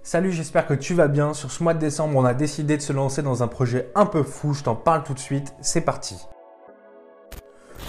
Salut, j'espère que tu vas bien. Sur ce mois de décembre, on a décidé de se lancer dans un projet un peu fou. Je t'en parle tout de suite. C'est parti.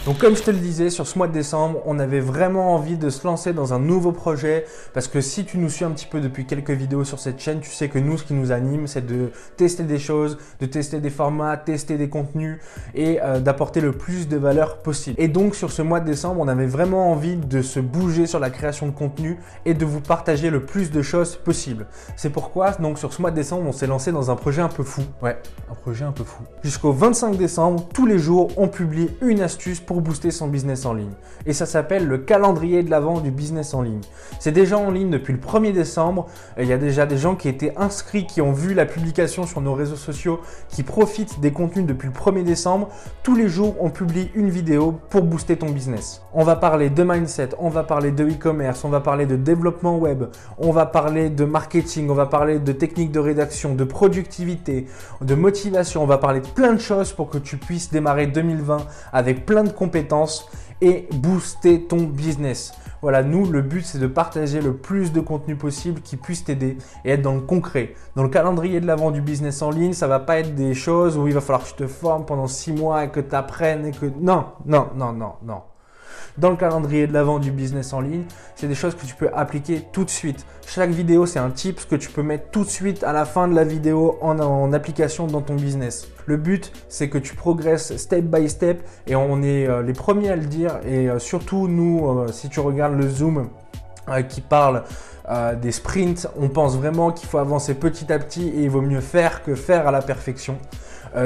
Donc comme je te le disais, sur ce mois de décembre, on avait vraiment envie de se lancer dans un nouveau projet parce que si tu nous suis un petit peu depuis quelques vidéos sur cette chaîne, tu sais que nous, ce qui nous anime, c'est de tester des choses, de tester des formats, tester des contenus et d'apporter le plus de valeur possible. Et donc sur ce mois de décembre, on avait vraiment envie de se bouger sur la création de contenu et de vous partager le plus de choses possible. C'est pourquoi donc sur ce mois de décembre, on s'est lancé dans un projet un peu fou. Ouais, un projet un peu fou. Jusqu'au 25 décembre, tous les jours, on publie une astuce pour booster son business en ligne. Et ça s'appelle le calendrier de l'avant du business en ligne. C'est déjà en ligne depuis le 1er décembre. Il y a déjà des gens qui étaient inscrits, qui ont vu la publication sur nos réseaux sociaux, qui profitent des contenus depuis le 1er décembre. Tous les jours, on publie une vidéo pour booster ton business. On va parler de mindset, on va parler de e-commerce, on va parler de développement web, on va parler de marketing, on va parler de techniques de rédaction, de productivité, de motivation. On va parler de plein de choses pour que tu puisses démarrer 2020 avec plein de compétences et booster ton business. Voilà, nous, le but, c'est de partager le plus de contenu possible qui puisse t'aider et être dans le concret. Dans le calendrier de l'avant du business en ligne, ça va pas être des choses où il va falloir que tu te formes pendant 6 mois et que tu apprennes et que… Non. Dans le calendrier de l'avant du business en ligne, c'est des choses que tu peux appliquer tout de suite. Chaque vidéo, c'est un tips que tu peux mettre tout de suite à la fin de la vidéo en application dans ton business. Le but, c'est que tu progresses step by step et on est les premiers à le dire. Et surtout, nous, si tu regardes le Zoom qui parle des sprints, on pense vraiment qu'il faut avancer petit à petit et il vaut mieux faire que faire à la perfection.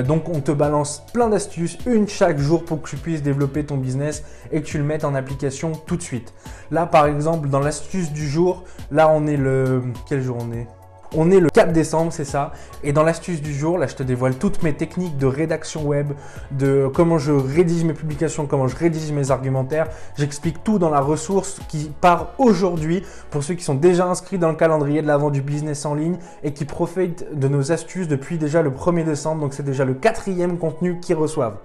Donc on te balance plein d'astuces, une chaque jour pour que tu puisses développer ton business et que tu le mettes en application tout de suite. Là par exemple dans l'astuce du jour, là on est le… Quel jour on est ? On est le 4 décembre, c'est ça. Et dans l'astuce du jour, là, je te dévoile toutes mes techniques de rédaction web, de comment je rédige mes publications, comment je rédige mes argumentaires. J'explique tout dans la ressource qui part aujourd'hui pour ceux qui sont déjà inscrits dans le calendrier de l'avant du business en ligne et qui profitent de nos astuces depuis déjà le 1er décembre. Donc, c'est déjà le 4e contenu qu'ils reçoivent.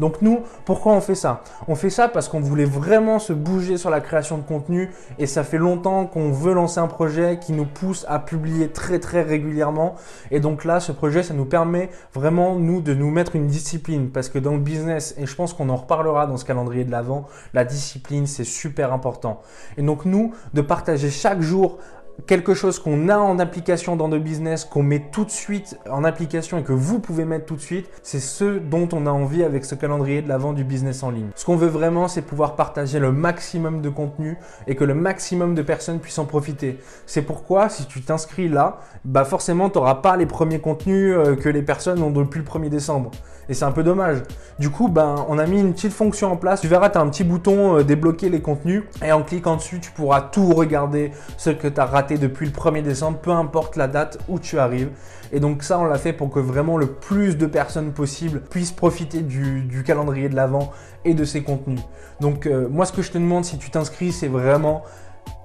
Donc, nous, pourquoi on fait ça? On fait ça parce qu'on voulait vraiment se bouger sur la création de contenu et ça fait longtemps qu'on veut lancer un projet qui nous pousse à publier très régulièrement. Et donc là, ce projet, ça nous permet vraiment, nous, de nous mettre une discipline parce que dans le business, et je pense qu'on en reparlera dans ce calendrier de l'avant, la discipline, c'est super important. Et donc nous, de partager chaque jour quelque chose qu'on a en application dans nos business, qu'on met tout de suite en application et que vous pouvez mettre tout de suite, c'est ce dont on a envie avec ce calendrier de l'avant du business en ligne. Ce qu'on veut vraiment, c'est pouvoir partager le maximum de contenu et que le maximum de personnes puissent en profiter. C'est pourquoi, si tu t'inscris là, bah forcément, tu n'auras pas les premiers contenus que les personnes ont depuis le 1er décembre. Et c'est un peu dommage. Du coup, on a mis une petite fonction en place. Tu verras, tu as un petit bouton débloquer les contenus et en cliquant dessus, tu pourras tout regarder, ce que tu as raté depuis le 1er décembre, peu importe la date où tu arrives. Et donc ça, on l'a fait pour que vraiment le plus de personnes possible puissent profiter du calendrier de l'avant et de ses contenus. Donc moi, ce que je te demande si tu t'inscris, c'est vraiment…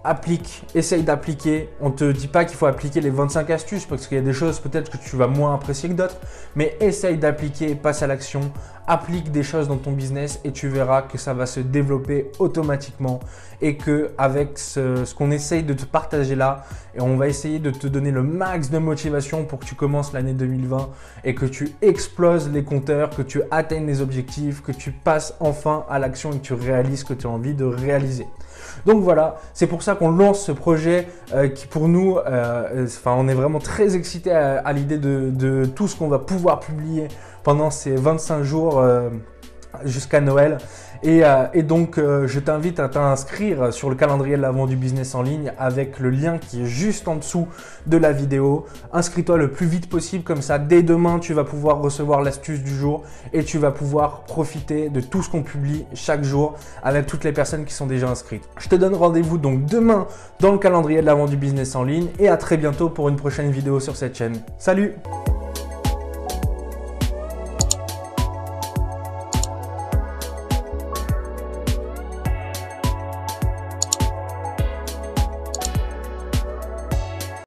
applique, essaye d'appliquer. On ne te dit pas qu'il faut appliquer les 25 astuces parce qu'il y a des choses peut-être que tu vas moins apprécier que d'autres, mais essaye d'appliquer, passe à l'action, applique des choses dans ton business et tu verras que ça va se développer automatiquement et que avec ce qu'on essaye de te partager là, et on va essayer de te donner le max de motivation pour que tu commences l'année 2020 et que tu exploses les compteurs, que tu atteignes les objectifs, que tu passes enfin à l'action et que tu réalises ce que tu as envie de réaliser. Donc voilà, c'est pour ça qu'on lance ce projet qui pour nous, on est vraiment très excités à l'idée de tout ce qu'on va pouvoir publier pendant ces 25 jours jusqu'à Noël. Et donc, je t'invite à t'inscrire sur le calendrier de l'avant du business en ligne avec le lien qui est juste en dessous de la vidéo. Inscris-toi le plus vite possible, comme ça, dès demain, tu vas pouvoir recevoir l'astuce du jour et tu vas pouvoir profiter de tout ce qu'on publie chaque jour avec toutes les personnes qui sont déjà inscrites. Je te donne rendez-vous donc demain dans le calendrier de l'avant du business en ligne et à très bientôt pour une prochaine vidéo sur cette chaîne. Salut!